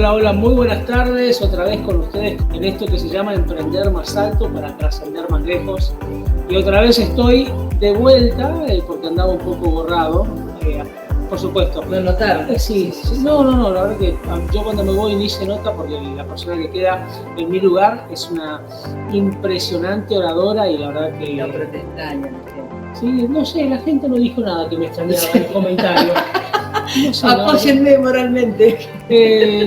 Hola, hola, muy buenas tardes, otra vez con ustedes en esto que se llama Emprender Más Alto para trascender más lejos. Y otra vez estoy de vuelta, porque andaba un poco borrado, por supuesto. ¿Lo notaron? Sí. No, la verdad que yo cuando me voy ni se nota porque la persona que queda en mi lugar es una impresionante oradora y la verdad que... No, pero te extrañan. Sí, no sé, la gente no dijo nada que me extrañaba en el comentario. No sé, apóyenme moralmente.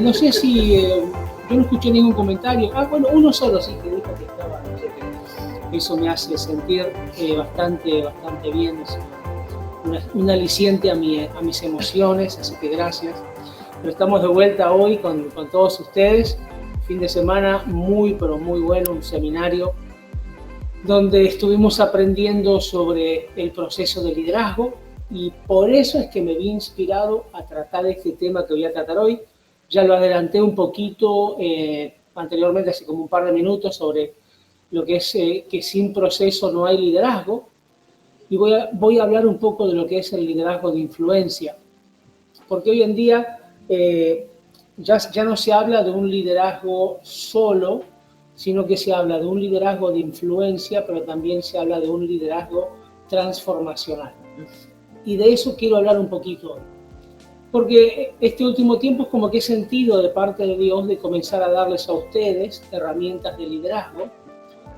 No sé si yo no escuché ningún comentario. Bueno, uno solo sí que dijo que estaba, no sé qué. Eso me hace sentir bastante bien, es un aliciente a mis emociones, así que gracias. Pero estamos de vuelta hoy con todos ustedes. Fin de semana muy, pero muy bueno, un seminario donde estuvimos aprendiendo sobre el proceso de liderazgo. Y por eso es que me vi inspirado a tratar este tema que voy a tratar hoy. Ya lo adelanté un poquito anteriormente, hace como un par de minutos, sobre lo que es que sin proceso no hay liderazgo. Y voy a hablar un poco de lo que es el liderazgo de influencia. Porque hoy en día ya no se habla de un liderazgo solo, sino que se habla de un liderazgo de influencia, pero también se habla de un liderazgo transformacional. Y de eso quiero hablar un poquito hoy. Porque este último tiempo es como que he sentido de parte de Dios de comenzar a darles a ustedes herramientas de liderazgo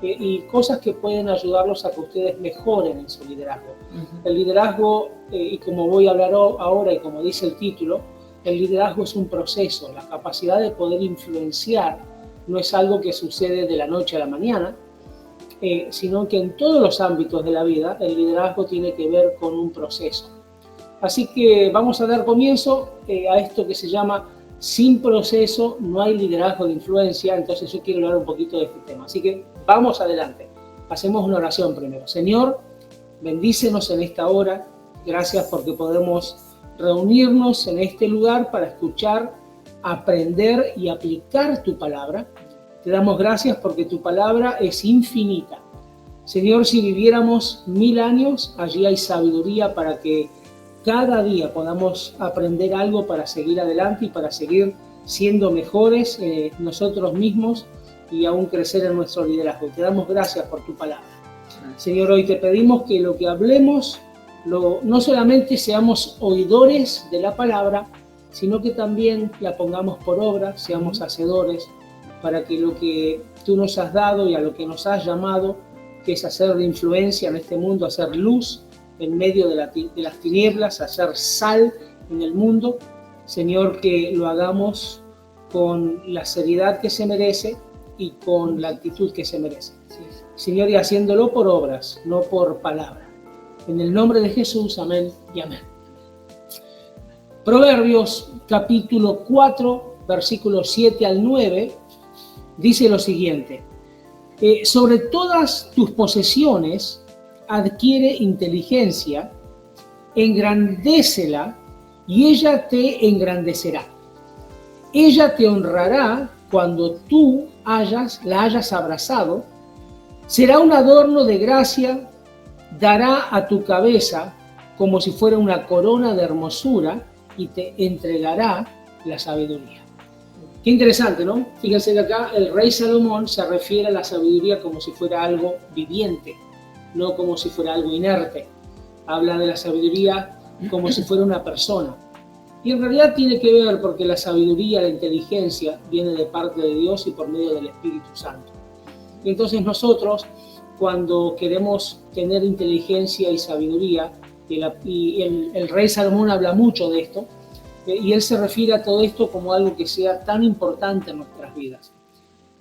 y cosas que pueden ayudarlos a que ustedes mejoren en su liderazgo. El liderazgo, y como voy a hablar ahora y como dice el título, el liderazgo es un proceso. La capacidad de poder influenciar no es algo que sucede de la noche a la mañana, sino que en todos los ámbitos de la vida el liderazgo tiene que ver con un proceso. Así que vamos a dar comienzo a esto que se llama sin proceso no hay liderazgo de influencia. Entonces yo quiero hablar un poquito de este tema. Así que vamos adelante. Hacemos una oración primero. Señor, bendícenos en esta hora. Gracias porque podemos reunirnos en este lugar para escuchar, aprender y aplicar tu palabra. Te damos gracias porque tu palabra es infinita. Señor, si viviéramos 1000 años, allí hay sabiduría para que cada día podamos aprender algo para seguir adelante y para seguir siendo mejores nosotros mismos y aún crecer en nuestro liderazgo. Te damos gracias por tu palabra. Señor, hoy te pedimos que lo que hablemos no solamente seamos oidores de la palabra, sino que también la pongamos por obra, seamos hacedores, para que lo que tú nos has dado y a lo que nos has llamado, que es hacer de influencia en este mundo, hacer luz en medio de las tinieblas, hacer sal en el mundo, Señor, que lo hagamos con la seriedad que se merece y con la actitud que se merece. Sí. Señor, y haciéndolo por obras, no por palabra. En el nombre de Jesús, amén y amén. Proverbios capítulo 4, versículos 7 al 9, dice lo siguiente: sobre todas tus posesiones adquiere inteligencia, engrandécela y ella te engrandecerá. Ella te honrará cuando tú la hayas abrazado, será un adorno de gracia, dará a tu cabeza como si fuera una corona de hermosura y te entregará la sabiduría. Qué interesante, ¿no? Fíjense que acá el rey Salomón se refiere a la sabiduría como si fuera algo viviente, no como si fuera algo inerte. Habla de la sabiduría como si fuera una persona. Y en realidad tiene que ver porque la sabiduría, la inteligencia, viene de parte de Dios y por medio del Espíritu Santo. Y entonces nosotros, cuando queremos tener inteligencia y sabiduría, y el rey Salomón habla mucho de esto, y él se refiere a todo esto como algo que sea tan importante en nuestras vidas.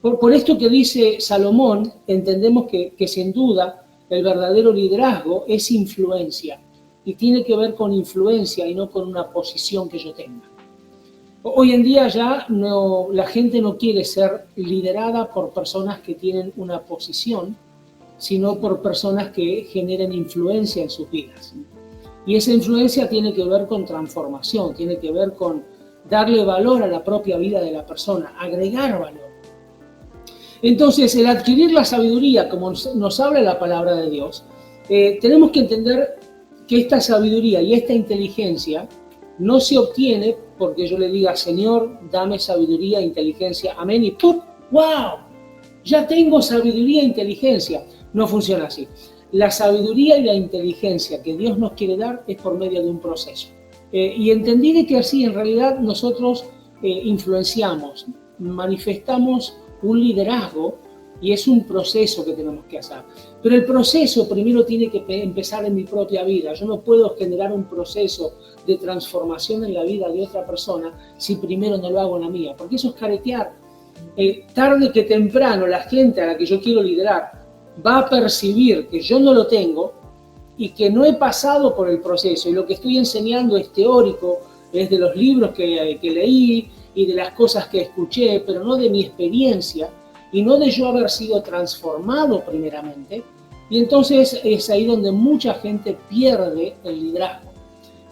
Por esto que dice Salomón, entendemos que sin duda el verdadero liderazgo es influencia, y tiene que ver con influencia y no con una posición que yo tenga. Hoy en día ya la gente no quiere ser liderada por personas que tienen una posición, sino por personas que generen influencia en sus vidas. Y esa influencia tiene que ver con transformación, tiene que ver con darle valor a la propia vida de la persona, agregar valor. Entonces, el adquirir la sabiduría, como nos habla la palabra de Dios, tenemos que entender que esta sabiduría y esta inteligencia no se obtiene porque yo le diga, Señor, dame sabiduría e inteligencia, amén, y ¡pum! ¡Wow! Ya tengo sabiduría e inteligencia. No funciona así. La sabiduría y la inteligencia que Dios nos quiere dar es por medio de un proceso. Y entendí de que así en realidad nosotros influenciamos, manifestamos un liderazgo y es un proceso que tenemos que hacer. Pero el proceso primero tiene que empezar en mi propia vida. Yo no puedo generar un proceso de transformación en la vida de otra persona si primero no lo hago en la mía, porque eso es caretear. Tarde que temprano la gente a la que yo quiero liderar va a percibir que yo no lo tengo y que no he pasado por el proceso, y lo que estoy enseñando es teórico, es de los libros que leí y de las cosas que escuché, pero no de mi experiencia y no de yo haber sido transformado primeramente. Y entonces es ahí donde mucha gente pierde el liderazgo.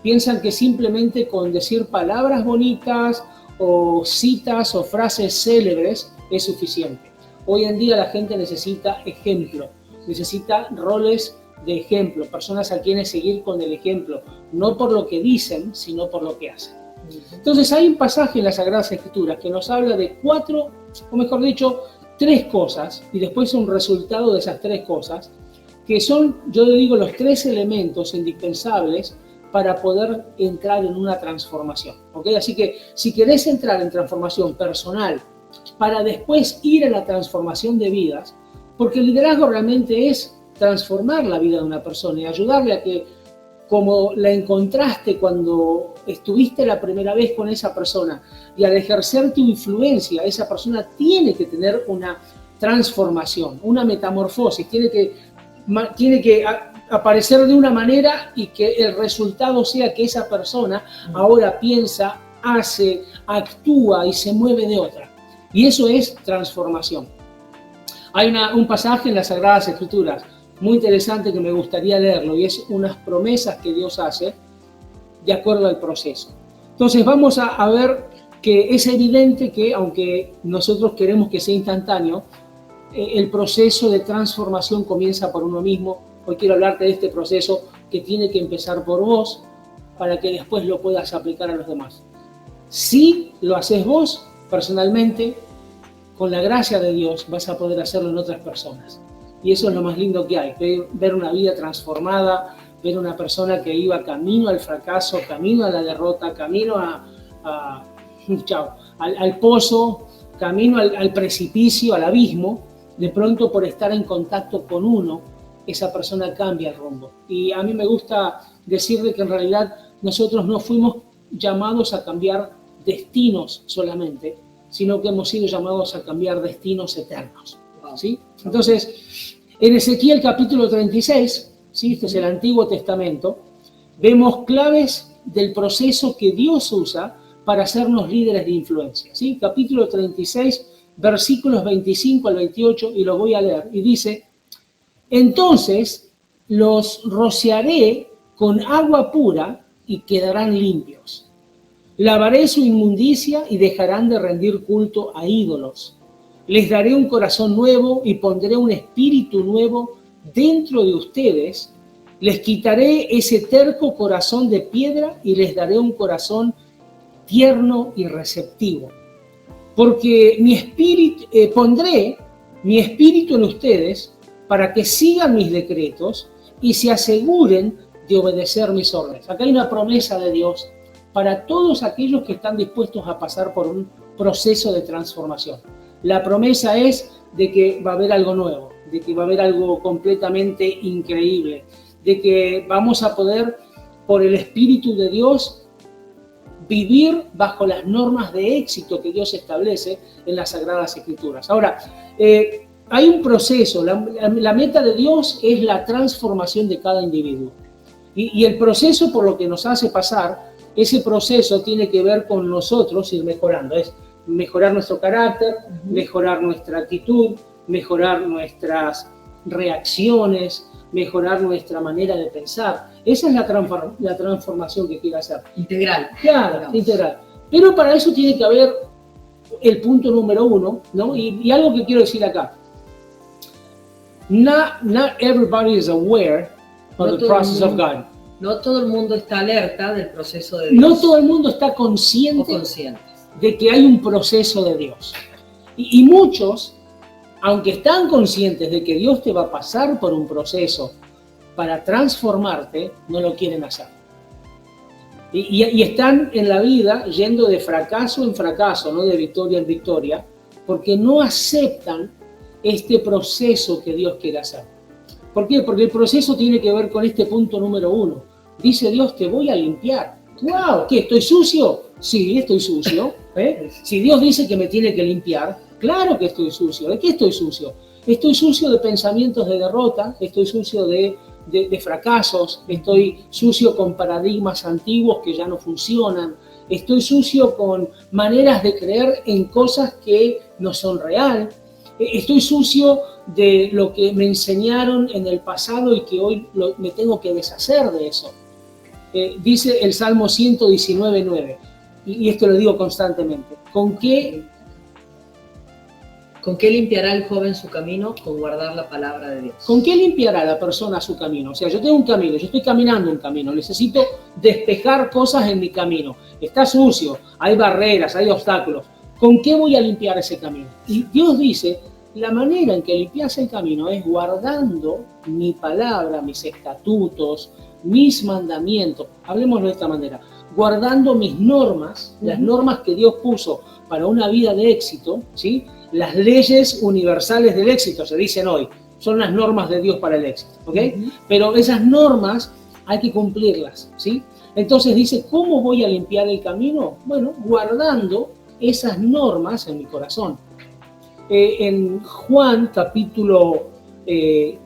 Piensan que simplemente con decir palabras bonitas o citas o frases célebres es suficiente. Hoy en día la gente necesita ejemplo, necesita roles de ejemplo, personas a quienes seguir con el ejemplo, no por lo que dicen, sino por lo que hacen. Entonces hay un pasaje en las Sagradas Escrituras que nos habla de 4, o mejor dicho, 3 cosas, y después un resultado de esas 3 cosas, que son, yo le digo, los 3 elementos indispensables para poder entrar en una transformación. ¿Okay? Así que si querés entrar en transformación personal, para después ir a la transformación de vidas, porque el liderazgo realmente es transformar la vida de una persona y ayudarle a que, como la encontraste cuando estuviste la primera vez con esa persona, y al ejercer tu influencia, esa persona tiene que tener una transformación, una metamorfosis, tiene que aparecer de una manera y que el resultado sea que esa persona ahora piensa, hace, actúa y se mueve de otra. Y eso es transformación. Hay un pasaje en las Sagradas Escrituras muy interesante que me gustaría leerlo, y es unas promesas que Dios hace de acuerdo al proceso. Entonces vamos a ver que es evidente que, aunque nosotros queremos que sea instantáneo, el proceso de transformación comienza por uno mismo. Hoy quiero hablarte de este proceso que tiene que empezar por vos para que después lo puedas aplicar a los demás. Si lo haces vos personalmente, con la gracia de Dios vas a poder hacerlo en otras personas. Y eso es lo más lindo que hay, ver una vida transformada, ver una persona que iba camino al fracaso, camino a la derrota, camino al pozo, camino al precipicio, al abismo. De pronto, por estar en contacto con uno, esa persona cambia el rumbo. Y a mí me gusta decirle que en realidad nosotros no fuimos llamados a cambiar destinos solamente, sino que hemos sido llamados a cambiar destinos eternos. ¿Sí? Entonces, en Ezequiel capítulo 36, ¿sí? Este es el Antiguo Testamento, vemos claves del proceso que Dios usa para hacernos líderes de influencia. ¿Sí? Capítulo 36, versículos 25 al 28, y lo voy a leer. Y dice: entonces los rociaré con agua pura y quedarán limpios. Lavaré su inmundicia y dejarán de rendir culto a ídolos. Les daré un corazón nuevo y pondré un espíritu nuevo dentro de ustedes. Les quitaré ese terco corazón de piedra y les daré un corazón tierno y receptivo. Porque pondré mi espíritu en ustedes para que sigan mis decretos y se aseguren de obedecer mis órdenes. Acá hay una promesa de Dios para todos aquellos que están dispuestos a pasar por un proceso de transformación. La promesa es de que va a haber algo nuevo, de que va a haber algo completamente increíble, de que vamos a poder, por el Espíritu de Dios, vivir bajo las normas de éxito que Dios establece en las Sagradas Escrituras. Ahora, hay un proceso, la meta de Dios es la transformación de cada individuo. Y el proceso por lo que nos hace pasar, ese proceso tiene que ver con nosotros ir mejorando. Es mejorar nuestro carácter, mejorar nuestra actitud, mejorar nuestras reacciones, mejorar nuestra manera de pensar. Esa es la transformación que quiere hacer. Integral. Claro, integral. Pero para eso tiene que haber el punto número 1, ¿no? Y algo que quiero decir acá. Not everybody is aware of the process of God. No todo el mundo está alerta del proceso de Dios. No todo el mundo está O consciente conscientes. de que hay un proceso de Dios. Y muchos, aunque están conscientes de que Dios te va a pasar por un proceso para transformarte, no lo quieren hacer. Y están en la vida yendo de fracaso en fracaso, no de victoria en victoria, porque no aceptan este proceso que Dios quiere hacer. ¿Por qué? Porque el proceso tiene que ver con este punto número 1. Dice Dios, te voy a limpiar. ¡Wow! ¿Qué? ¿Estoy sucio? Sí, estoy sucio. Si Dios dice que me tiene que limpiar, claro que estoy sucio. ¿De qué estoy sucio? Estoy sucio de pensamientos de derrota, estoy sucio de fracasos, estoy sucio con paradigmas antiguos que ya no funcionan, estoy sucio con maneras de creer en cosas que no son real, estoy sucio de lo que me enseñaron en el pasado y que hoy me tengo que deshacer de eso. Dice el Salmo 119:9, y esto lo digo constantemente, ¿con qué limpiará el joven su camino? Con guardar la palabra de Dios. ¿Con qué limpiará la persona su camino? O sea, yo tengo un camino, yo estoy caminando un camino, necesito despejar cosas en mi camino. Está sucio, hay barreras, hay obstáculos. ¿Con qué voy a limpiar ese camino? Y Dios dice, la manera en que limpias el camino es guardando mi palabra, mis estatutos, mis mandamientos. Hablemoslo de esta manera. Guardando mis normas, las normas que Dios puso para una vida de éxito, ¿sí? Las leyes universales del éxito, se dicen hoy, son las normas de Dios para el éxito, ¿ok? Pero esas normas hay que cumplirlas, ¿sí? Entonces dice, ¿cómo voy a limpiar el camino? Bueno, guardando esas normas en mi corazón. En Juan capítulo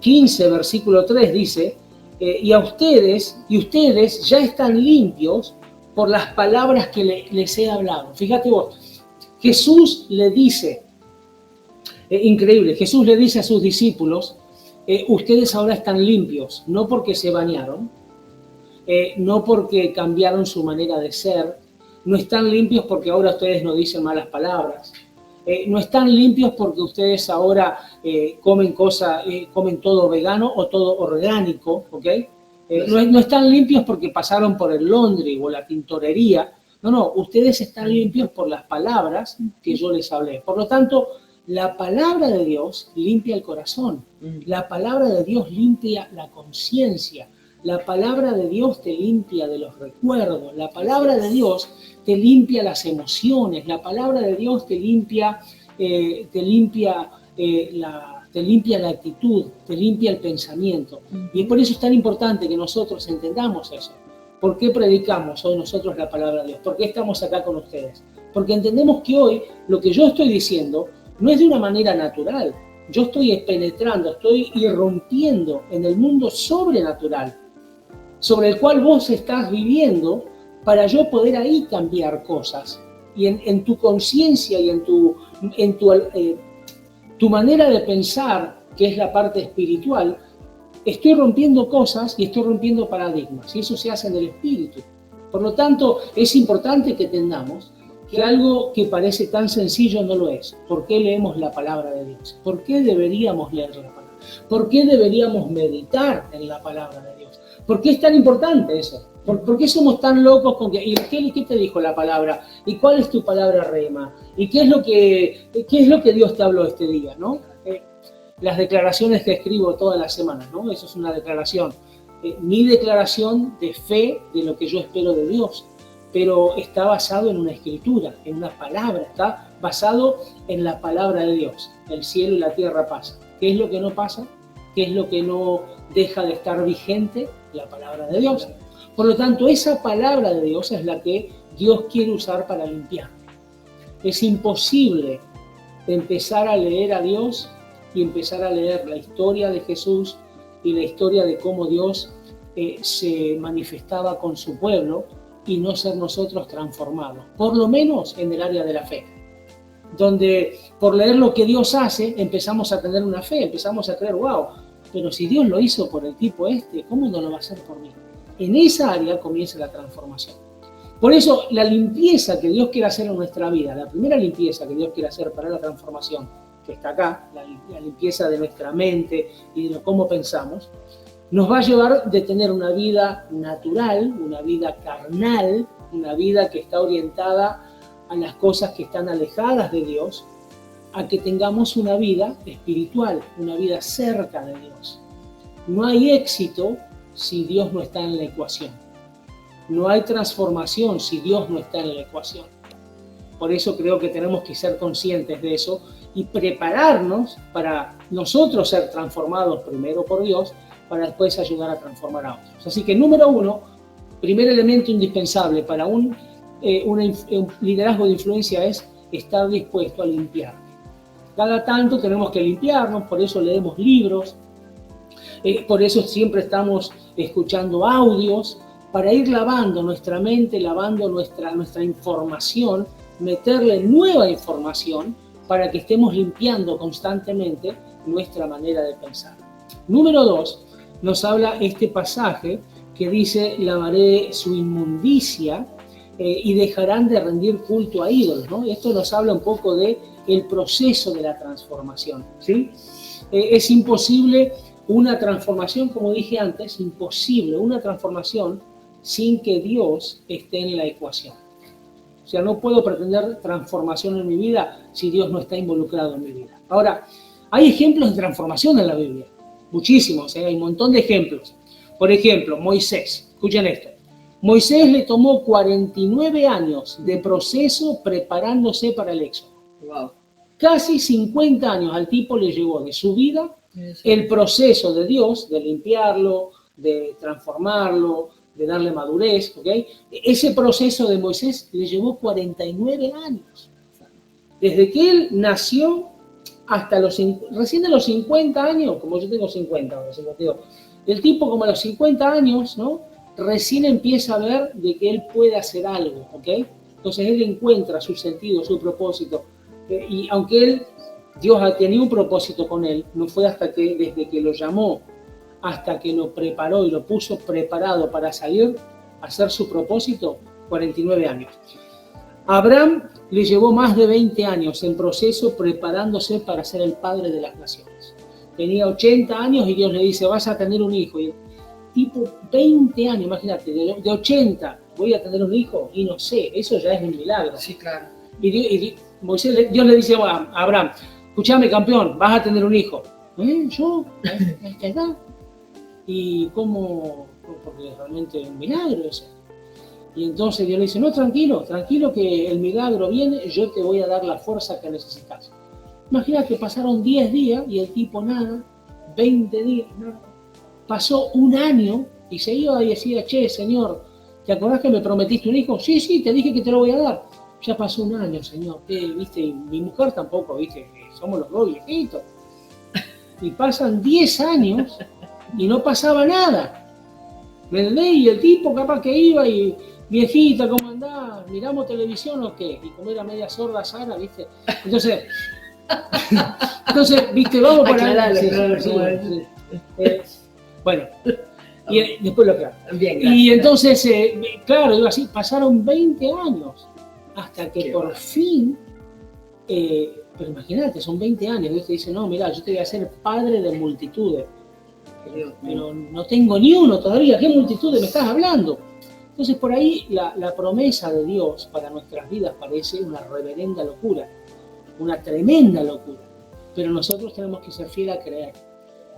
15, versículo 3 dice, y ustedes ya están limpios por las palabras que les he hablado. Fíjate vos, Jesús le dice, increíble, Jesús le dice a sus discípulos, ustedes ahora están limpios, no porque se bañaron, no porque cambiaron su manera de ser, no están limpios porque ahora ustedes no dicen malas palabras, no están limpios porque ustedes ahora comen todo vegano o todo orgánico, ¿ok? No están limpios porque pasaron por el laundry o la tintorería, no, ustedes están limpios por las palabras que yo les hablé. Por lo tanto, la palabra de Dios limpia el corazón, la palabra de Dios limpia la conciencia, la palabra de Dios te limpia de los recuerdos, la palabra de Dios te limpia las emociones, la palabra de Dios te limpia la actitud, te limpia el pensamiento. Y por eso es tan importante que nosotros entendamos eso. ¿Por qué predicamos hoy nosotros la palabra de Dios? ¿Por qué estamos acá con ustedes? Porque entendemos que hoy lo que yo estoy diciendo no es de una manera natural. Yo estoy penetrando, estoy irrumpiendo en el mundo sobrenatural, sobre el cual vos estás viviendo, para yo poder ahí cambiar cosas. Y en tu conciencia y en tu manera de pensar, que es la parte espiritual, estoy rompiendo cosas y estoy rompiendo paradigmas. Y eso se hace en el espíritu. Por lo tanto, es importante que entendamos que algo que parece tan sencillo no lo es. ¿Por qué leemos la palabra de Dios? ¿Por qué deberíamos leer la palabra? ¿Por qué deberíamos meditar en la palabra de Dios? ¿Por qué es tan importante eso? ¿Por qué somos tan locos con que... ¿Y qué te dijo la palabra? ¿Y cuál es tu palabra rema? ¿Y qué es lo que Dios te habló este día? ¿No? Las declaraciones que escribo todas las semanas, ¿no? Eso es una declaración. Mi declaración de fe de lo que yo espero de Dios. Pero está basado en una escritura, en una palabra, está basado en la palabra de Dios. El cielo y la tierra pasan. ¿Qué es lo que no pasa? ¿Qué es lo que no deja de estar vigente? La palabra de Dios. Por lo tanto, esa palabra de Dios es la que Dios quiere usar para limpiar. Es imposible empezar a leer a Dios y empezar a leer la historia de Jesús y la historia de cómo Dios se manifestaba con su pueblo y no ser nosotros transformados, por lo menos en el área de la fe, donde por leer lo que Dios hace empezamos a tener una fe, empezamos a creer, wow, pero si Dios lo hizo por el tipo ¿cómo no lo va a hacer por mí? En esa área comienza la transformación. Por eso la limpieza que Dios quiere hacer en nuestra vida, la primera limpieza que Dios quiere hacer para la transformación, que está acá, la limpieza de nuestra mente y de cómo pensamos, nos va a llevar de tener una vida natural, una vida carnal, una vida que está orientada a las cosas que están alejadas de Dios, a que tengamos una vida espiritual, una vida cerca de Dios. No hay éxito si Dios no está en la ecuación. No hay transformación si Dios no está en la ecuación. Por eso creo que tenemos que ser conscientes de eso y prepararnos para nosotros ser transformados primero por Dios, para después ayudar a transformar a otros. Así que número 1, primer elemento indispensable para un liderazgo de influencia es estar dispuesto a limpiar. Cada tanto tenemos que limpiarnos, por eso leemos libros, por eso siempre estamos escuchando audios, para ir lavando nuestra mente, lavando nuestra información, meterle nueva información para que estemos limpiando constantemente nuestra manera de pensar. Número 2, nos habla este pasaje que dice: lavaré su inmundicia y dejarán de rendir culto a ídolos, ¿no? Esto nos habla un poco de el proceso de la transformación, ¿sí? Es imposible una transformación, como dije antes, imposible una transformación sin que Dios esté en la ecuación. O sea, no puedo pretender transformación en mi vida si Dios no está involucrado en mi vida. Ahora, hay ejemplos de transformación en la Biblia, muchísimos, hay un montón de ejemplos. Por ejemplo, Moisés, escuchen esto. Moisés le tomó 49 años de proceso preparándose para el éxodo. Wow. Casi 50 años al tipo le llevó de su vida el proceso de Dios, de limpiarlo, de transformarlo, de darle madurez, ¿ok? Ese proceso de Moisés le llevó 49 años. Desde que él nació hasta recién a los 50 años, como yo tengo 50 ahora, 52, el tipo como a los 50 años, ¿no? Recién empieza a ver de que él puede hacer algo, ¿ok? Entonces él encuentra su sentido, su propósito, y aunque Dios tenía un propósito con él, no fue hasta que, desde que lo llamó, hasta que lo preparó y lo puso preparado para salir a hacer su propósito, 49 años. Abraham le llevó más de 20 años en proceso preparándose para ser el padre de las naciones. Tenía 80 años y Dios le dice: vas a tener un hijo. Y el tipo, 20 años, imagínate, de 80, voy a tener un hijo, y no sé, eso ya es un milagro. Sí, claro. Y Dios le dice a Abraham: escúchame, campeón, vas a tener un hijo. ¿Yo? ¿A esta edad? ¿Y cómo? Porque realmente es un milagro eso. Y entonces Dios le dice: no, tranquilo, que el milagro viene, yo te voy a dar la fuerza que necesitas. Imagínate, pasaron 10 días y el tipo nada, 20 días, nada. Pasó un año y se iba y decía: che, Señor, ¿te acordás que me prometiste un hijo? Sí, te dije que te lo voy a dar. Ya pasó un año, Señor, ¿viste? Y mi mujer tampoco, ¿viste? Somos los dos viejitos. Y pasan 10 años y no pasaba nada. ¿Me entendés? Y el tipo capaz que iba y: viejita, ¿cómo andás? ¿Miramos televisión o qué? Y como era media sorda Sara, ¿viste? Entonces, ¿viste? Vamos para sí. Bueno, y después lo aclaro. Bien, y entonces, claro, digo así, pasaron 20 años hasta que por fin, pero imagínate, son 20 años, Dios te dice: no, mira, yo te voy a hacer padre de multitudes. Pero no tengo ni uno todavía, ¿qué multitudes me estás hablando? Entonces por ahí la promesa de Dios para nuestras vidas parece una reverenda locura, una tremenda locura, pero nosotros tenemos que ser fieles a creer.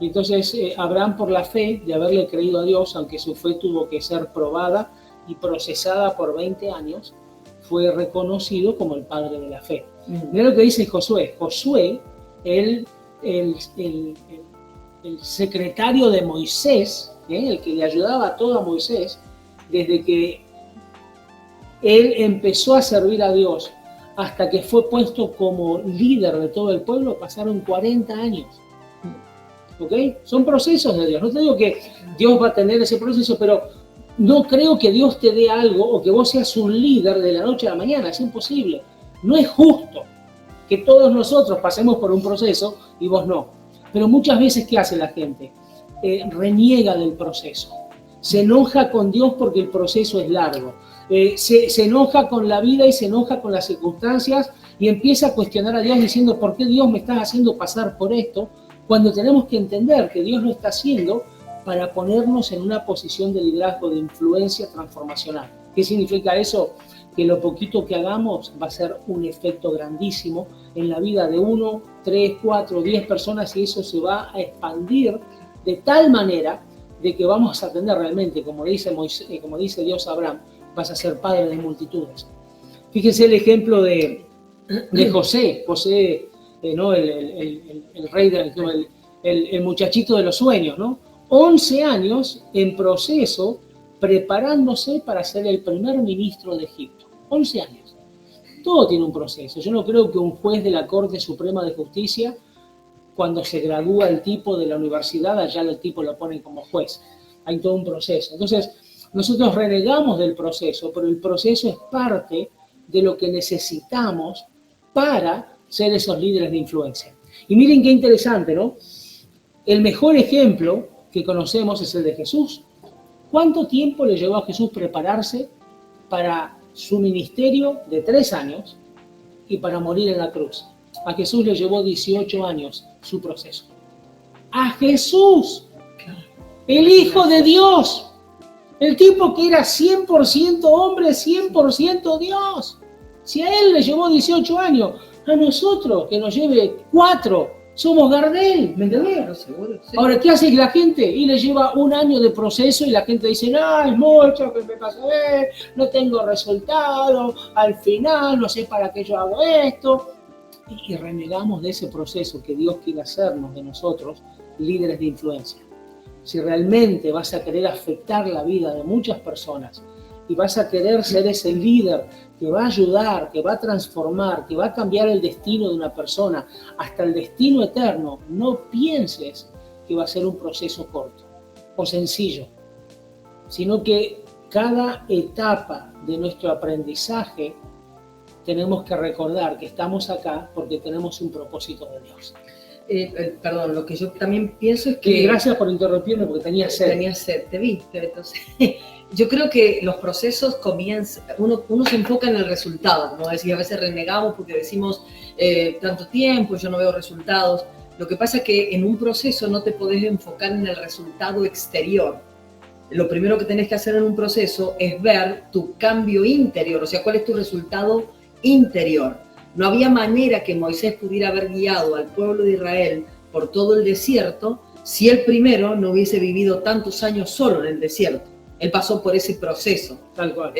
Y entonces Abraham, por la fe de haberle creído a Dios, aunque su fe tuvo que ser probada y procesada por 20 años, fue reconocido como el padre de la fe. Mira lo que dice Josué. Josué, el secretario de Moisés, el que le ayudaba a todo a Moisés, desde que él empezó a servir a Dios hasta que fue puesto como líder de todo el pueblo, pasaron 40 años. ¿Ok? Son procesos de Dios. No te digo que Dios va a tener ese proceso, pero no creo que Dios te dé algo o que vos seas un líder de la noche a la mañana. Es imposible. No es justo que todos nosotros pasemos por un proceso y vos no. Pero muchas veces, ¿qué hace la gente? Reniega del proceso. Se enoja con Dios porque el proceso es largo. Se enoja con la vida y se enoja con las circunstancias y empieza a cuestionar a Dios diciendo: ¿por qué Dios me estás haciendo pasar por esto? Cuando tenemos que entender que Dios lo está haciendo para ponernos en una posición de liderazgo, de influencia transformacional. ¿Qué significa eso? Que lo poquito que hagamos va a ser un efecto grandísimo en la vida de 1, 3, 4, 10 personas, y eso se va a expandir de tal manera de que vamos a tener realmente, como dice Dios a Abraham, vas a ser padre de multitudes. Fíjense el ejemplo de José, ¿no? el rey, el muchachito de los sueños, ¿no? 11 años en proceso, preparándose para ser el primer ministro de Egipto. 11 años. Todo tiene un proceso. Yo no creo que un juez de la Corte Suprema de Justicia, cuando se gradúa el tipo de la universidad, allá el tipo lo ponen como juez. Hay todo un proceso. Entonces, nosotros renegamos del proceso, pero el proceso es parte de lo que necesitamos para ser esos líderes de influencia. Y miren qué interesante, ¿no? El mejor ejemplo que conocemos es el de Jesús. ¿Cuánto tiempo le llevó a Jesús prepararse para su ministerio de 3 años y para morir en la cruz? A Jesús le llevó 18 años su proceso. A Jesús, el Hijo de Dios, el tipo que era 100% hombre, 100% Dios. Si a él le llevó 18 años, a nosotros que nos lleve 4, somos Gardel, ¿me entendés? Seguro, sí. Ahora, ¿qué hace la gente? Y le lleva 1 año de proceso y la gente dice, no, es mucho, que me pasa a ver, no tengo resultado, al final no sé para qué yo hago esto. Y renegamos de ese proceso que Dios quiere hacernos de nosotros, líderes de influencia. Si realmente vas a querer afectar la vida de muchas personas y vas a querer ser ese líder que va a ayudar, que va a transformar, que va a cambiar el destino de una persona hasta el destino eterno, no pienses que va a ser un proceso corto o sencillo, sino que cada etapa de nuestro aprendizaje tenemos que recordar que estamos acá porque tenemos un propósito de Dios. Perdón, lo que yo también pienso es que... Gracias por interrumpirme porque tenía sed. Tenía sed, te vi. Entonces, yo creo que los procesos comienzan, uno se enfoca en el resultado, como decía, a veces renegamos porque decimos tanto tiempo, yo no veo resultados. Lo que pasa es que en un proceso no te podés enfocar en el resultado exterior. Lo primero que tenés que hacer en un proceso es ver tu cambio interior, o sea, cuál es tu resultado interior. No había manera que Moisés pudiera haber guiado al pueblo de Israel por todo el desierto si él primero no hubiese vivido tantos años solo en el desierto. Él pasó por ese proceso. Tal cual.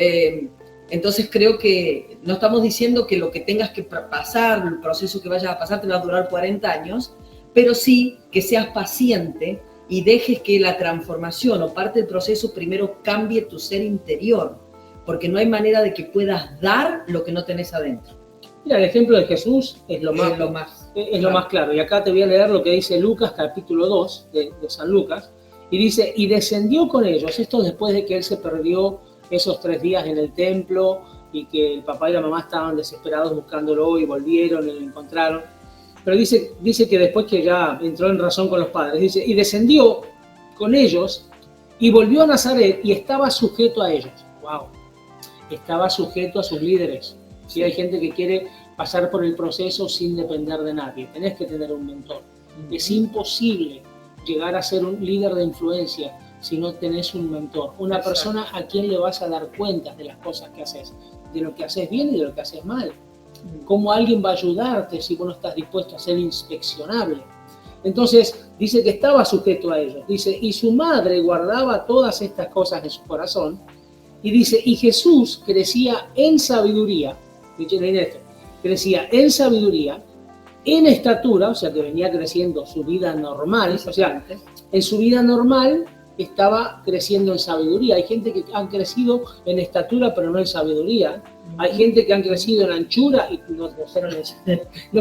Entonces creo que no estamos diciendo que lo que tengas que pasar, el proceso que vayas a pasar te va a durar 40 años, pero sí que seas paciente y dejes que la transformación o parte del proceso primero cambie tu ser interior, porque no hay manera de que puedas dar lo que no tenés adentro. Mira, el ejemplo de Jesús es lo más claro. Y acá te voy a leer lo que dice Lucas, capítulo 2 de San Lucas. Y dice, y descendió con ellos. Esto después de que él se perdió esos 3 días en el templo y que el papá y la mamá estaban desesperados buscándolo y volvieron y lo encontraron. Pero dice que después que ya entró en razón con los padres, dice, y descendió con ellos y volvió a Nazaret y estaba sujeto a ellos. ¡Wow! Estaba sujeto a sus líderes. Si hay gente que quiere pasar por el proceso sin depender de nadie, tenés que tener un mentor. Es imposible llegar a ser un líder de influencia si no tenés un mentor, una persona a quien le vas a dar cuenta de las cosas que haces, de lo que haces bien y de lo que haces mal. Cómo alguien va a ayudarte si vos no estás dispuesto a ser inspeccionable. Entonces, dice que estaba sujeto a ellos. Dice, y su madre guardaba todas estas cosas en su corazón. Y dice, y Jesús crecía en sabiduría. Miren esto, crecía en sabiduría, en estatura, o sea que venía creciendo su vida normal, o sea, en su vida normal estaba creciendo en sabiduría. Hay gente que han crecido en estatura pero no en sabiduría. Hay gente que han crecido en anchura y no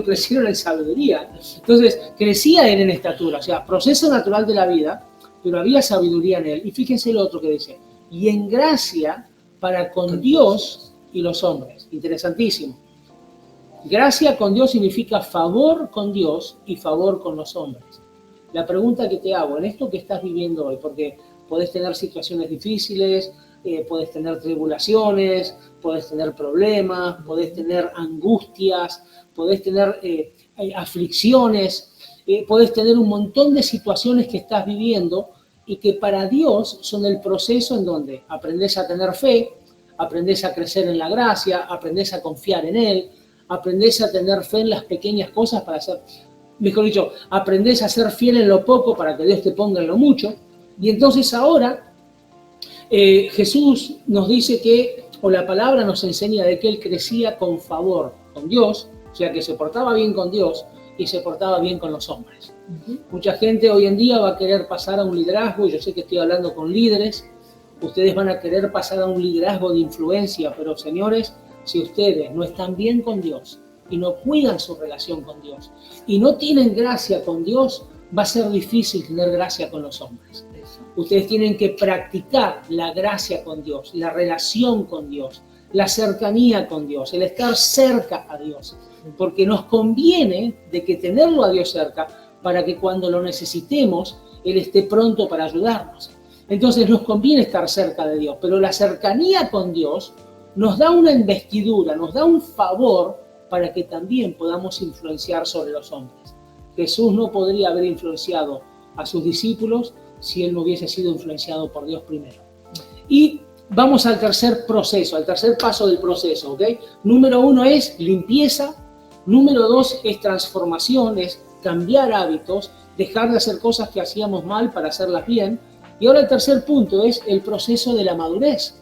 crecieron en sabiduría. Entonces, crecía él en estatura, o sea, proceso natural de la vida, pero había sabiduría en él. Y fíjense lo otro que dice, y en gracia para con Dios y los hombres. Interesantísimo. Gracia con Dios significa favor con Dios y favor con los hombres. La pregunta que te hago, en esto que estás viviendo hoy, porque podés tener situaciones difíciles, podés tener tribulaciones, podés tener problemas, podés tener angustias, podés tener aflicciones, podés tener un montón de situaciones que estás viviendo y que para Dios son el proceso en donde aprendes a tener fe, aprendes a crecer en la gracia, aprendes a confiar en Él, aprendes a tener fe en las pequeñas cosas para hacer, mejor dicho, aprendes a ser fiel en lo poco para que Dios te ponga en lo mucho. Y entonces ahora Jesús nos dice que, o la palabra nos enseña de que Él crecía con favor con Dios, o sea que se portaba bien con Dios y se portaba bien con los hombres. Mucha gente hoy en día va a querer pasar a un liderazgo, y yo sé que estoy hablando con líderes, ustedes van a querer pasar a un liderazgo de influencia, pero señores, si ustedes no están bien con Dios y no cuidan su relación con Dios y no tienen gracia con Dios, va a ser difícil tener gracia con los hombres. Ustedes tienen que practicar la gracia con Dios, la relación con Dios, la cercanía con Dios, el estar cerca a Dios, porque nos conviene de que tenerlo a Dios cerca para que cuando lo necesitemos, Él esté pronto para ayudarnos. Entonces nos conviene estar cerca de Dios, pero la cercanía con Dios nos da una investidura, nos da un favor para que también podamos influenciar sobre los hombres. Jesús no podría haber influenciado a sus discípulos si Él no hubiese sido influenciado por Dios primero. Y vamos al tercer proceso, al tercer paso del proceso, ¿ok? Número 1 es limpieza, número 2 es transformación, es cambiar hábitos, dejar de hacer cosas que hacíamos mal para hacerlas bien. Y ahora el tercer punto es el proceso de la madurez.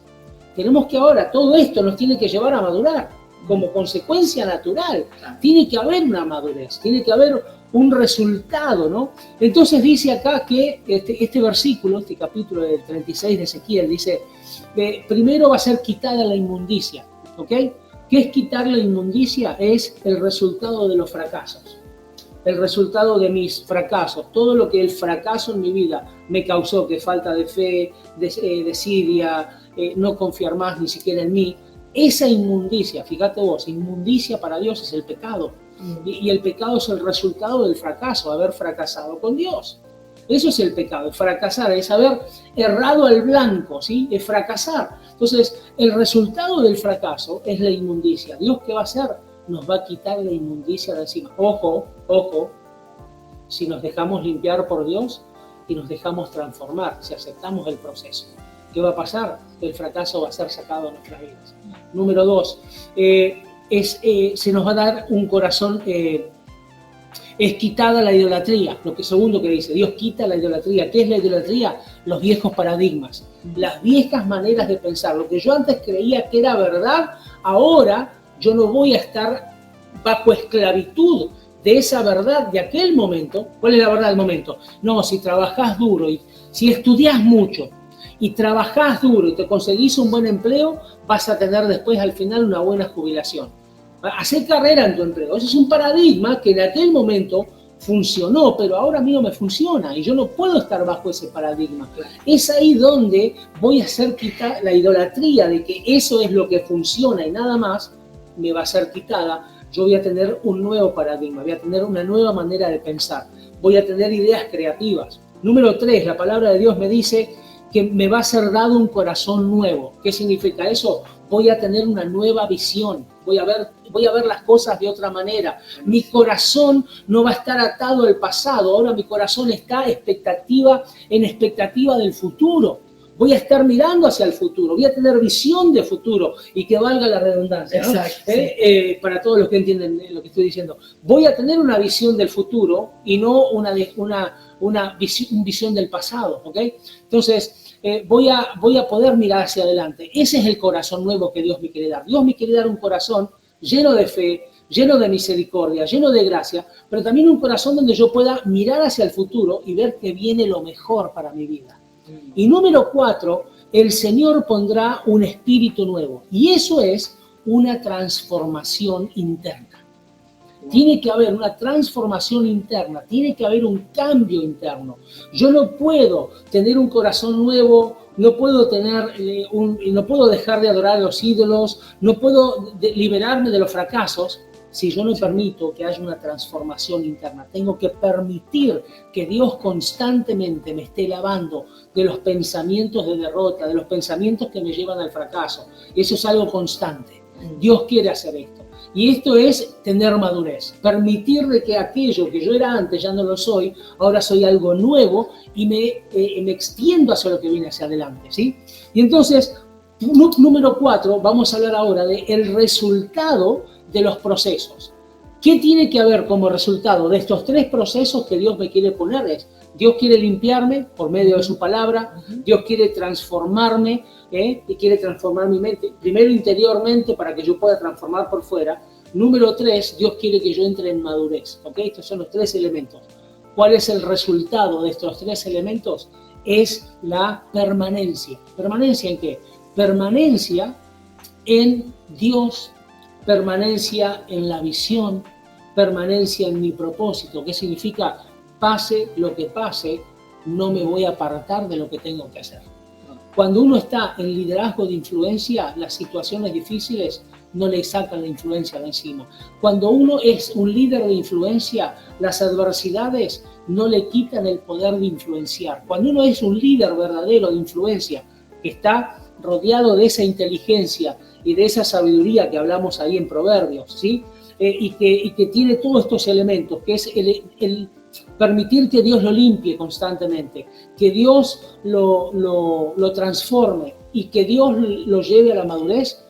Tenemos que ahora, todo esto nos tiene que llevar a madurar, como consecuencia natural. Tiene que haber una madurez, tiene que haber un resultado, ¿no? Entonces dice acá que este versículo, este capítulo del 36 de Ezequiel, dice que primero va a ser quitada la inmundicia, ¿ok? ¿Qué es quitar la inmundicia? Es el resultado de los fracasos. El resultado de mis fracasos, todo lo que el fracaso en mi vida me causó, que falta de fe, desidia, no confiar más ni siquiera en mí, esa inmundicia, fíjate vos, inmundicia para Dios es el pecado, y el pecado es el resultado del fracaso, haber fracasado con Dios. Eso es el pecado, es fracasar, es haber errado al blanco, ¿sí? Es fracasar. Entonces, el resultado del fracaso es la inmundicia. ¿Dios qué va a hacer? Nos va a quitar la inmundicia de encima. Ojo, ojo, si nos dejamos limpiar por Dios y nos dejamos transformar, si aceptamos el proceso. ¿Qué va a pasar? El fracaso va a ser sacado de nuestras vidas. Número 2, se nos va a dar un corazón, es quitada la idolatría. Lo que segundo que dice, Dios quita la idolatría. ¿Qué es la idolatría? Los viejos paradigmas, las viejas maneras de pensar. Lo que yo antes creía que era verdad, ahora yo no voy a estar bajo esclavitud de esa verdad de aquel momento. ¿Cuál es la verdad del momento? No, si trabajás duro y si estudiás mucho y trabajás duro y te conseguís un buen empleo, vas a tener después al final una buena jubilación. Hacer carrera en tu empleo. Ese es un paradigma que en aquel momento funcionó, pero ahora a mí no me funciona y yo no puedo estar bajo ese paradigma. Es ahí donde voy a hacer quitar la idolatría de que eso es lo que funciona y nada más me va a ser quitada. Yo voy a tener un nuevo paradigma, voy a tener una nueva manera de pensar, voy a tener ideas creativas. Número 3, la palabra de Dios me dice que me va a ser dado un corazón nuevo. ¿Qué significa eso? Voy a tener una nueva visión, voy a ver las cosas de otra manera. Mi corazón no va a estar atado al pasado, ahora mi corazón está en expectativa del futuro. Voy a estar mirando hacia el futuro, voy a tener visión de futuro y que valga la redundancia, ¿no? Exacto, sí. Para todos los que entienden lo que estoy diciendo. Voy a tener una visión del futuro y no una visión del pasado, ¿ok? Entonces, voy a poder mirar hacia adelante. Ese es el corazón nuevo que Dios me quiere dar. Dios me quiere dar un corazón lleno de fe, lleno de misericordia, lleno de gracia, pero también un corazón donde yo pueda mirar hacia el futuro y ver que viene lo mejor para mi vida. Y número 4, el Señor pondrá un espíritu nuevo. Y eso es una transformación interna. Tiene que haber una transformación interna, tiene que haber un cambio interno. Yo no puedo tener un corazón nuevo, no puedo dejar de adorar a los ídolos, no puedo liberarme de los fracasos si yo no permito que haya una transformación interna. Tengo que permitir que Dios constantemente me esté lavando de los pensamientos de derrota, de los pensamientos que me llevan al fracaso. Eso es algo constante. Dios quiere hacer esto. Y esto es tener madurez, permitir de que aquello que yo era antes ya no lo soy, ahora soy algo nuevo y me extiendo hacia lo que viene hacia adelante, ¿sí? Y entonces, número 4, vamos a hablar ahora del resultado de los procesos. ¿Qué tiene que haber como resultado de estos 3 procesos que Dios me quiere poner? Dios quiere limpiarme por medio de su palabra, Dios quiere transformarme, y quiere transformar mi mente, primero interiormente para que yo pueda transformar por fuera. Número 3, Dios quiere que yo entre en madurez, ¿ok? Estos son los 3 elementos. ¿Cuál es el resultado de estos 3 elementos? Es la permanencia. ¿Permanencia en qué? Permanencia en Dios, permanencia en la visión, permanencia en mi propósito. ¿Qué significa? Pase lo que pase, no me voy a apartar de lo que tengo que hacer. Cuando uno está en liderazgo de influencia, las situaciones difíciles no le sacan la influencia de encima. Cuando uno es un líder de influencia, las adversidades no le quitan el poder de influenciar. Cuando uno es un líder verdadero de influencia, que está rodeado de esa inteligencia y de esa sabiduría que hablamos ahí en Proverbios, ¿sí? Y que tiene todos estos elementos, que es el permitir que Dios lo limpie constantemente, que Dios lo transforme y que Dios lo lleve a la madurez.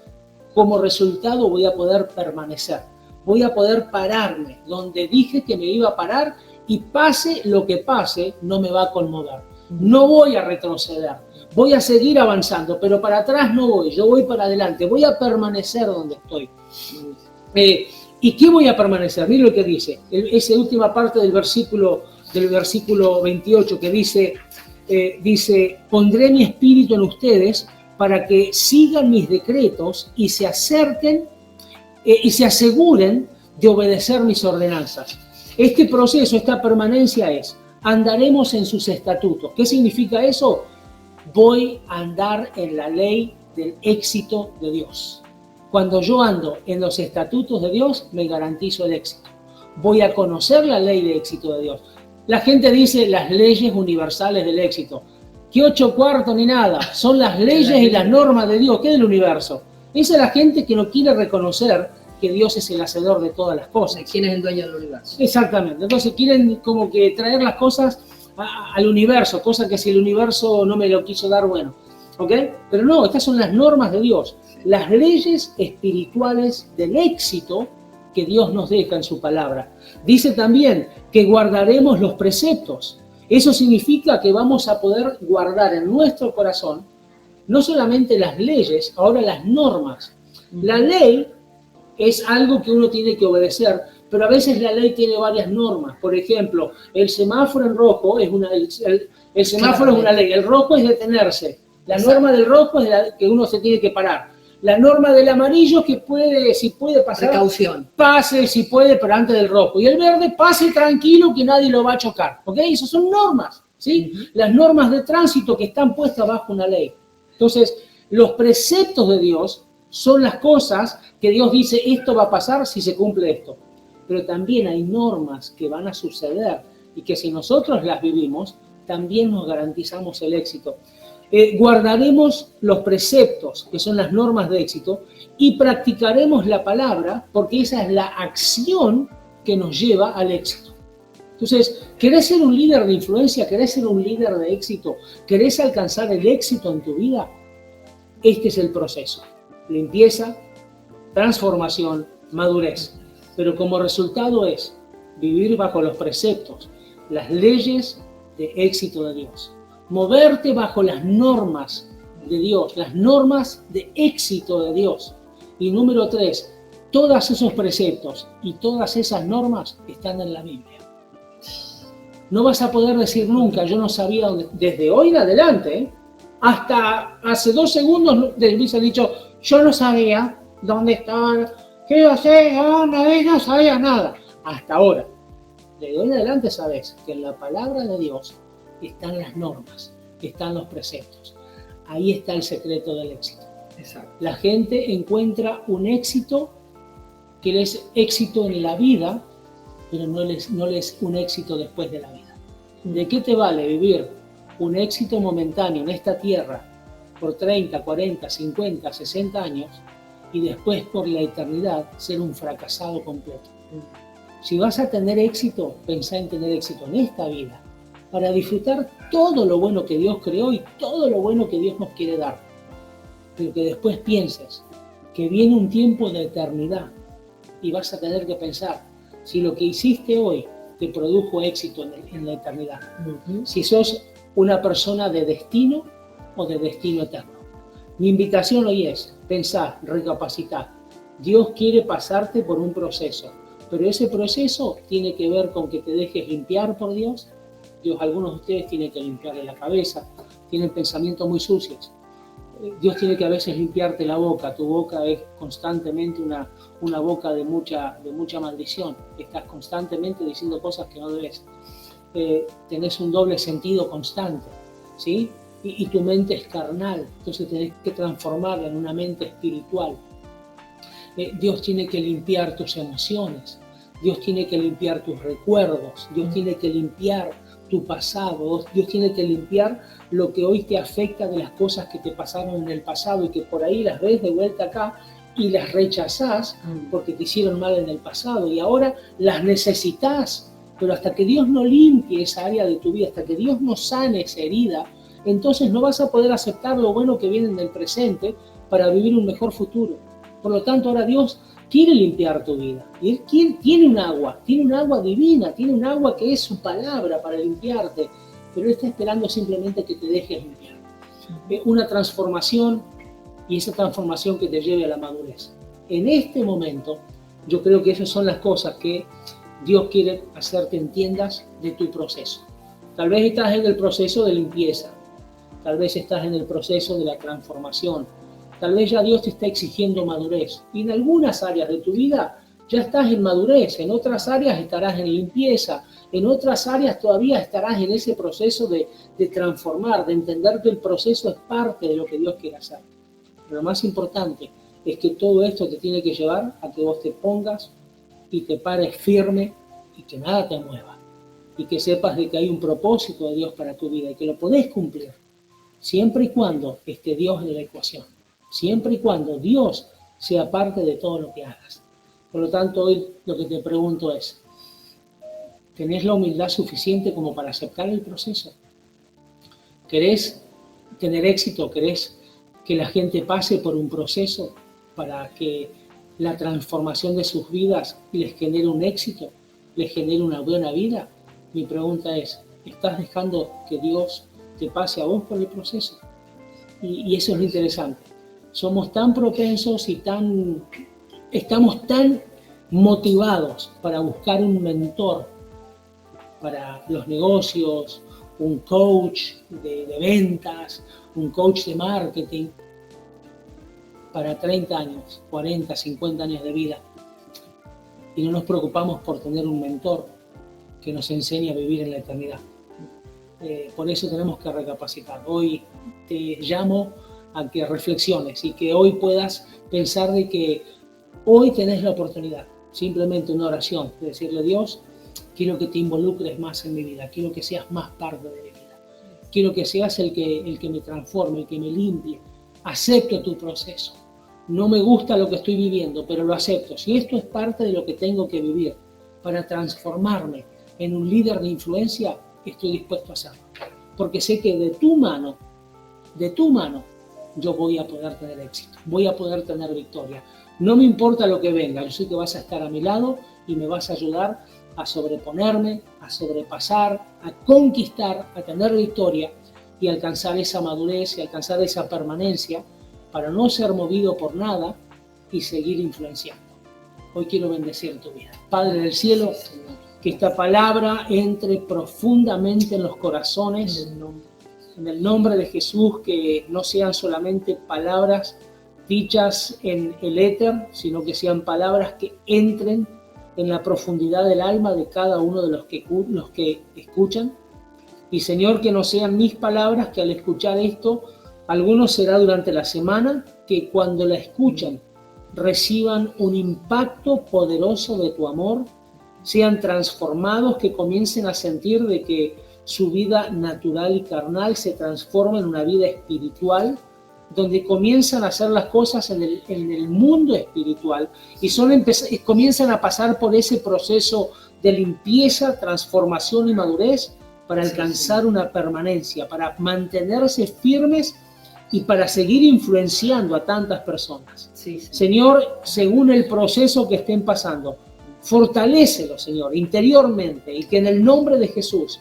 Como resultado voy a poder permanecer, voy a poder pararme donde dije que me iba a parar, y pase lo que pase, no me va a conmover. No voy a retroceder, voy a seguir avanzando, pero para atrás no voy, yo voy para adelante, voy a permanecer donde estoy. ¿Y qué voy a permanecer? Mira lo que dice, esa última parte del versículo 28 que dice, pondré mi espíritu en ustedes para que sigan mis decretos y se acerquen y se aseguren de obedecer mis ordenanzas. Este proceso, esta permanencia es, andaremos en sus estatutos. ¿Qué significa eso? Voy a andar en la ley del éxito de Dios. Cuando yo ando en los estatutos de Dios, me garantizo el éxito. Voy a conocer la ley de éxito de Dios. La gente dice las leyes universales del éxito. ¿Qué 8 cuartos ni nada? Son las leyes y las normas de Dios. ¿Qué es el universo? Esa es la gente que no quiere reconocer que Dios es el hacedor de todas las cosas. ¿Quién es el dueño del universo? Exactamente. Entonces quieren como que traer las cosas al universo, cosa que si el universo no me lo quiso dar, bueno. ¿Ok? Pero no, estas son las normas de Dios. Las leyes espirituales del éxito que Dios nos deja en su palabra. Dice también que guardaremos los preceptos. Eso significa que vamos a poder guardar en nuestro corazón no solamente las leyes, ahora las normas. La ley es algo que uno tiene que obedecer, pero a veces la ley tiene varias normas. Por ejemplo, el semáforo en rojo es el semáforo es una ley, el rojo es detenerse. La norma del rojo es que uno se tiene que parar. La norma del amarillo es que si puede pasar, precaución. Pase si puede, pero antes del rojo. Y el verde, pase tranquilo que nadie lo va a chocar. ¿Ok? Esas son normas, ¿sí? Las normas de tránsito que están puestas bajo una ley. Entonces, los preceptos de Dios son las cosas que Dios dice, esto va a pasar si se cumple esto. Pero también hay normas que van a suceder y que si nosotros las vivimos, también nos garantizamos el éxito. Guardaremos los preceptos, que son las normas de éxito, y practicaremos la palabra, porque esa es la acción que nos lleva al éxito. Entonces, ¿querés ser un líder de influencia? ¿Querés ser un líder de éxito? ¿Querés alcanzar el éxito en tu vida? Este es el proceso. Limpieza, transformación, madurez. Pero como resultado es vivir bajo los preceptos, las leyes de éxito de Dios. Moverte bajo las normas de Dios, las normas de éxito de Dios. Y número 3, todos esos preceptos y todas esas normas están en la Biblia. No vas a poder decir nunca, yo no sabía dónde, desde hoy en adelante, hasta hace 2 segundos, Luis ha dicho, yo no sabía dónde estaban, qué iba a hacer, no sabía nada. Hasta ahora, de hoy en adelante sabes que en la palabra de Dios están las normas, están los preceptos. Ahí está el secreto del éxito. Exacto. La gente encuentra un éxito que es éxito en la vida, pero no es un éxito después de la vida. ¿De qué te vale vivir un éxito momentáneo en esta tierra por 30, 40, 50, 60 años y después por la eternidad ser un fracasado completo. Si vas a tener éxito, pensá en tener éxito en esta vida, para disfrutar todo lo bueno que Dios creó y todo lo bueno que Dios nos quiere dar. Pero que después pienses que viene un tiempo de eternidad y vas a tener que pensar si lo que hiciste hoy te produjo éxito en la eternidad. Si sos una persona de destino o de destino eterno. Mi invitación hoy es, pensá, recapacitá. Dios quiere pasarte por un proceso, pero ese proceso tiene que ver con que te dejes limpiar por Dios. Algunos de ustedes tienen que limpiarle la cabeza, tienen pensamientos muy sucios. Dios tiene que a veces limpiarte la boca. Tu boca es constantemente una boca de mucha maldición. Estás constantemente diciendo cosas que no debes. Tenés un doble sentido constante, ¿sí? Y tu mente es carnal, entonces tenés que transformarla en una mente espiritual. Dios tiene que limpiar tus emociones, Dios tiene que limpiar tus recuerdos, Dios tiene que limpiar tu pasado, Dios tiene que limpiar lo que hoy te afecta de las cosas que te pasaron en el pasado y que por ahí las ves de vuelta acá y las rechazás porque te hicieron mal en el pasado y ahora las necesitas, pero hasta que Dios no limpie esa área de tu vida, hasta que Dios no sane esa herida, entonces no vas a poder aceptar lo bueno que viene en el presente para vivir un mejor futuro. Por lo tanto, ahora Dios quiere limpiar tu vida. Y Él tiene un agua divina, tiene un agua que es su palabra para limpiarte, pero Él está esperando simplemente que te dejes limpiar. Una transformación, y esa transformación que te lleve a la madurez. En este momento, yo creo que esas son las cosas que Dios quiere hacer que entiendas de tu proceso. Tal vez estás en el proceso de limpieza, tal vez estás en el proceso de la transformación, tal vez ya Dios te está exigiendo madurez. Y en algunas áreas de tu vida ya estás en madurez, en otras áreas estarás en limpieza, en otras áreas todavía estarás en ese proceso de transformar, de entender que el proceso es parte de lo que Dios quiere hacer. Pero lo más importante es que todo esto te tiene que llevar a que vos te pongas y te pares firme y que nada te mueva. Y que sepas de que hay un propósito de Dios para tu vida y que lo podés cumplir. Siempre y cuando esté Dios en la ecuación. Siempre y cuando Dios sea parte de todo lo que hagas. Por lo tanto, hoy lo que te pregunto es, ¿tenés la humildad suficiente como para aceptar el proceso? ¿Querés tener éxito? ¿Querés que la gente pase por un proceso para que la transformación de sus vidas les genere un éxito, les genere una buena vida? Mi pregunta es, ¿estás dejando que Dios te pase a vos por el proceso? Y eso es lo interesante. Somos tan propensos y estamos tan motivados para buscar un mentor para los negocios, un coach de ventas, un coach de marketing, para 30 años, 40, 50 años de vida. Y no nos preocupamos por tener un mentor que nos enseñe a vivir en la eternidad. Por eso tenemos que recapacitar. Hoy te llamo a que reflexiones y que hoy puedas pensar de que hoy tenés la oportunidad, simplemente una oración, de decirle: Dios, quiero que te involucres más en mi vida, quiero que seas más parte de mi vida, quiero que seas el que me transforme, el que me limpie. Acepto tu proceso. No me gusta lo que estoy viviendo, pero lo acepto. Si esto es parte de lo que tengo que vivir para transformarme en un líder de influencia, estoy dispuesto a hacerlo. Porque sé que de tu mano, yo voy a poder tener éxito, voy a poder tener victoria. No me importa lo que venga, yo sé que vas a estar a mi lado y me vas a ayudar a sobreponerme, a sobrepasar, a conquistar, a tener victoria y alcanzar esa madurez y alcanzar esa permanencia para no ser movido por nada y seguir influenciando. Hoy quiero bendecir tu vida. Padre del cielo, que esta palabra entre profundamente en los corazones, en el nombre de Jesús, que no sean solamente palabras dichas en el éter, sino que sean palabras que entren en la profundidad del alma de cada uno de los que escuchan. Y Señor, que no sean mis palabras, que al escuchar esto, algunos será durante la semana, que cuando la escuchan reciban un impacto poderoso de tu amor, sean transformados, que comiencen a sentir de que su vida natural y carnal se transforma en una vida espiritual, donde comienzan a hacer las cosas en el mundo espiritual y comienzan a pasar por ese proceso de limpieza, transformación y madurez para alcanzar una permanencia, para mantenerse firmes y para seguir influenciando a tantas personas. Señor, según el proceso que estén pasando, fortalécelo, Señor, interiormente, y que en el nombre de Jesús,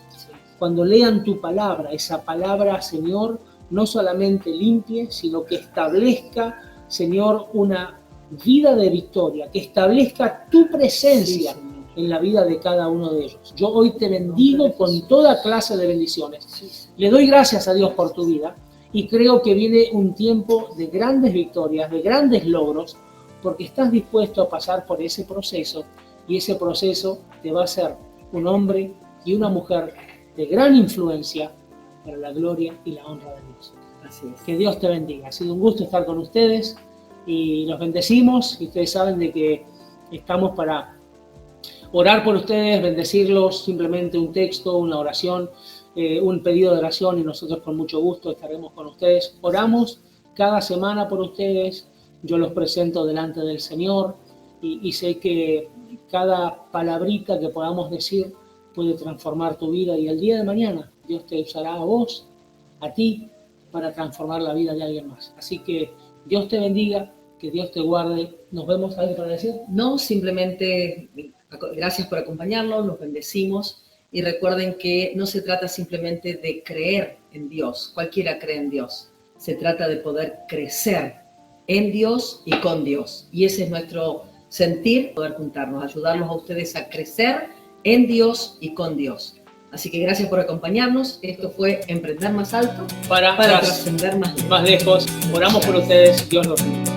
cuando lean tu palabra, esa palabra, Señor, no solamente limpie, sino que establezca, Señor, una vida de victoria, que establezca tu presencia en la vida de cada uno de ellos. Yo hoy te bendigo con toda clase de bendiciones. Le doy gracias a Dios por tu vida y creo que viene un tiempo de grandes victorias, de grandes logros, porque estás dispuesto a pasar por ese proceso y ese proceso te va a hacer un hombre y una mujer de gran influencia para la gloria y la honra de Dios. Así es. Que Dios te bendiga. Ha sido un gusto estar con ustedes y los bendecimos. Y ustedes saben de que estamos para orar por ustedes, bendecirlos, simplemente un texto, una oración, un pedido de oración y nosotros con mucho gusto estaremos con ustedes. Oramos cada semana por ustedes. Yo los presento delante del Señor y sé que cada palabrita que podamos decir puede transformar tu vida y el día de mañana Dios te usará a vos, a ti, para transformar la vida de alguien más. Así que Dios te bendiga, que Dios te guarde. ¿Nos vemos? ¿Algo para decir? No, simplemente gracias por acompañarnos, los bendecimos y recuerden que no se trata simplemente de creer en Dios, cualquiera cree en Dios. Se trata de poder crecer en Dios y con Dios. Y ese es nuestro sentir, poder juntarnos, ayudarlos a ustedes a crecer en Dios y con Dios. Así que gracias por acompañarnos. Esto fue Emprender Más Alto para trascender más lejos. Oramos por ustedes. Dios los bendiga.